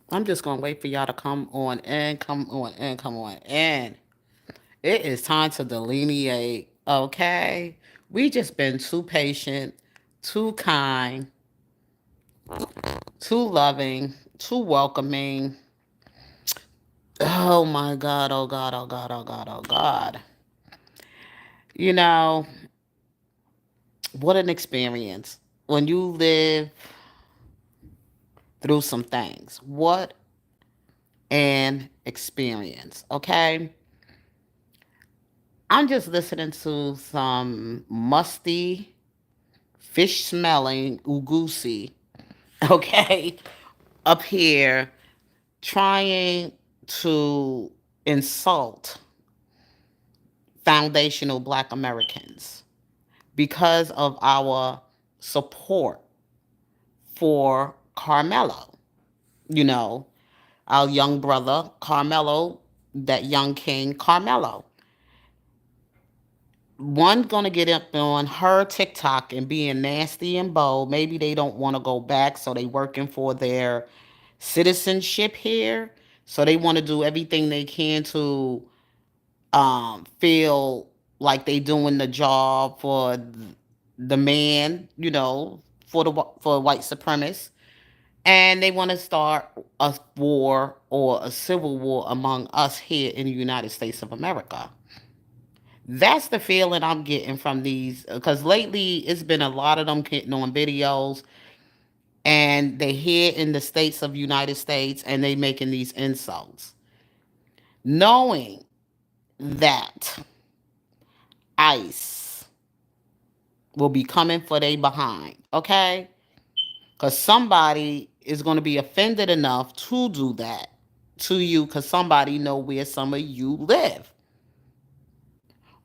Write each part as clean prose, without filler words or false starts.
I'm just gonna wait for y'all to come on and come on and come on and it is time to delineate. Okay, we just been too patient, too kind, too loving, too welcoming. Oh my God! Oh God! Oh God! Oh God! Oh God! You know what an experience when you live through some things. What an experience. Okay. I'm just listening to some musty, fish smelling Ugusi, okay, up here trying to insult foundational black Americans because of our support for Carmelo. You know, our young brother, Carmelo, that young king, Carmelo. One gonna get up on her TikTok and being nasty and bold. Maybe they don't want to go back, so they working for their citizenship here. So they want to do everything they can to feel like they doing the job for the man, for white supremacists, and they want to start a war or a civil war among us here in the United States of America. That's the feeling I'm getting from these because lately it's been a lot of them getting on videos and they here in the states of United States and they making these insults, knowing that ICE will be coming for they behind, okay? Because somebody is going to be offended enough to do that to you because somebody know where some of you live.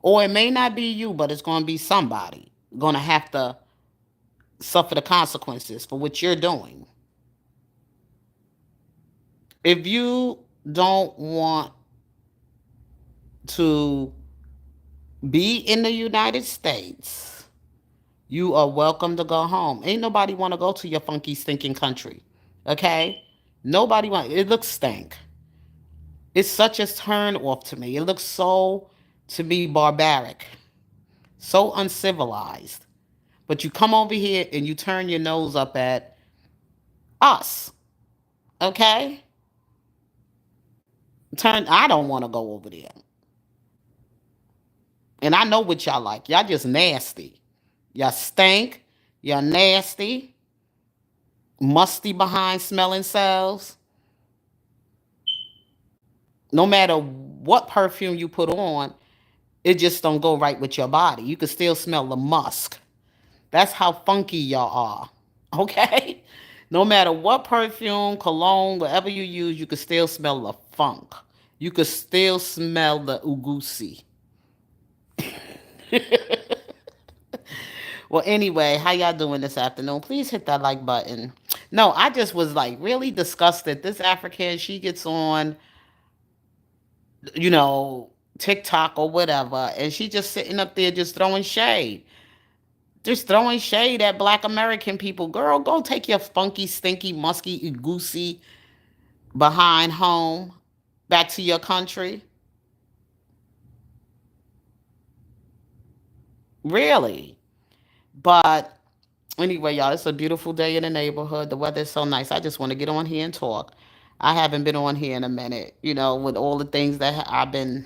Or it may not be you, but it's going to be somebody going to have to suffer the consequences for what you're doing. If you don't want to be in the United States, you are welcome to go home. Ain't nobody want to go to your funky, stinking country. Okay? Nobody want. It looks stank. It's such a turn off to me. It looks so, to me, barbaric, so uncivilized. But you come over here and you turn your nose up at us. Okay? Turn. I don't want to go over there. And I know what y'all like. Y'all just nasty. Y'all stink. Y'all nasty. Musty behind smelling selves. No matter what perfume you put on, it just don't go right with your body. You can still smell the musk. That's how funky y'all are. Okay? No matter what perfume, cologne, whatever you use, you can still smell the funk. You can still smell the ugusi. Well, anyway, how y'all doing this afternoon? Please hit that like button. No, I just was like really disgusted. This African, she gets on, you know, TikTok or whatever, and she just sitting up there just throwing shade. Just throwing shade at black American people. Girl, go take your funky, stinky, musky, goosey behind home back to your country. Really. But anyway, y'all, it's a beautiful day in the neighborhood. The weather is so nice. I just want to get on here and talk. I haven't been on here in a minute, with all the things that I've been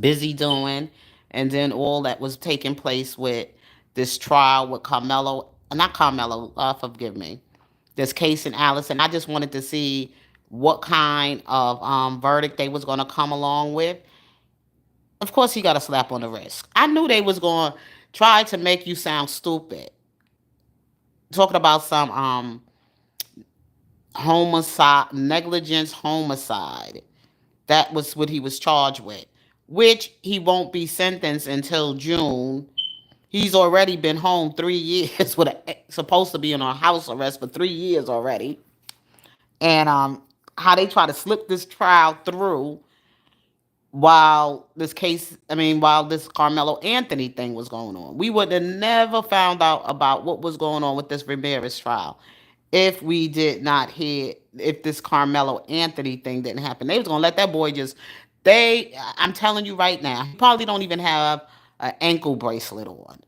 busy doing, and then all that was taking place with this trial with Carmelo, not Carmelo, forgive me, this case in Alice, and I just wanted to see what kind of verdict they was going to come along with. Of course, he got a slap on the wrist. I knew they was going to try to make you sound stupid, talking about some homicide, negligence homicide. That was what he was charged with, which he won't be sentenced until June. He's already been home 3 years with supposed to be in a house arrest for 3 years already. And how they try to slip this trial through while this Carmelo Anthony thing was going on. We would have never found out about what was going on with this Ramirez trial. if we did not hear, if this Carmelo Anthony thing didn't happen. They was gonna let that boy just. I'm telling you right now, he probably don't even have an ankle bracelet on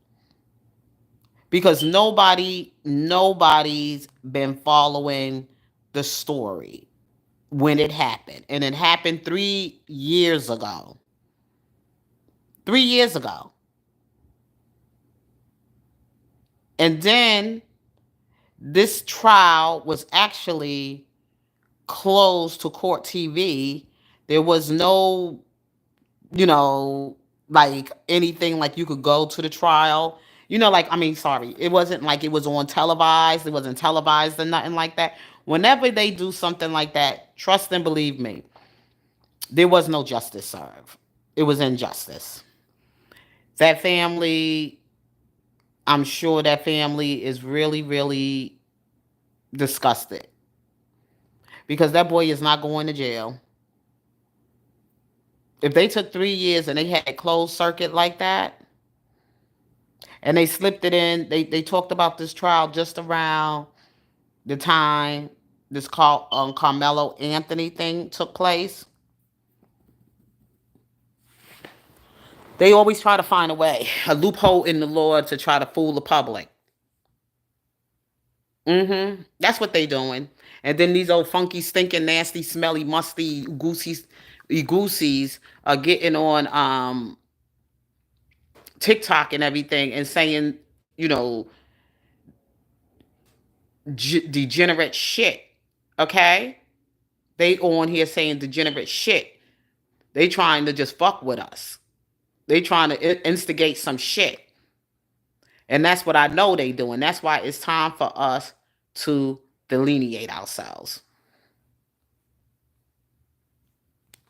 because nobody's been following the story when it happened, and it happened 3 years ago. 3 years ago, and then this trial was actually closed to court TV. There was no, like anything like you could go to the trial. Like, I mean, sorry, it wasn't like it was on televised. It wasn't televised or nothing like that. Whenever they do something like that, trust and believe me, there was no justice served. It was injustice. That family, I'm sure that family is really, really disgusted because that boy is not going to jail. If they took 3 years and they had a closed circuit like that, and they slipped it in, they talked about this trial just around the time this Carmelo Anthony thing took place. They always try to find a way, a loophole in the law to try to fool the public. That's what they doing. And then these old funky, stinking, nasty, smelly, musty goosies are getting on TikTok and everything and saying, degenerate shit. Okay? They on here saying degenerate shit. They trying to just fuck with us. They trying to instigate some shit. And that's what I know they doing. That's why it's time for us to delineate ourselves.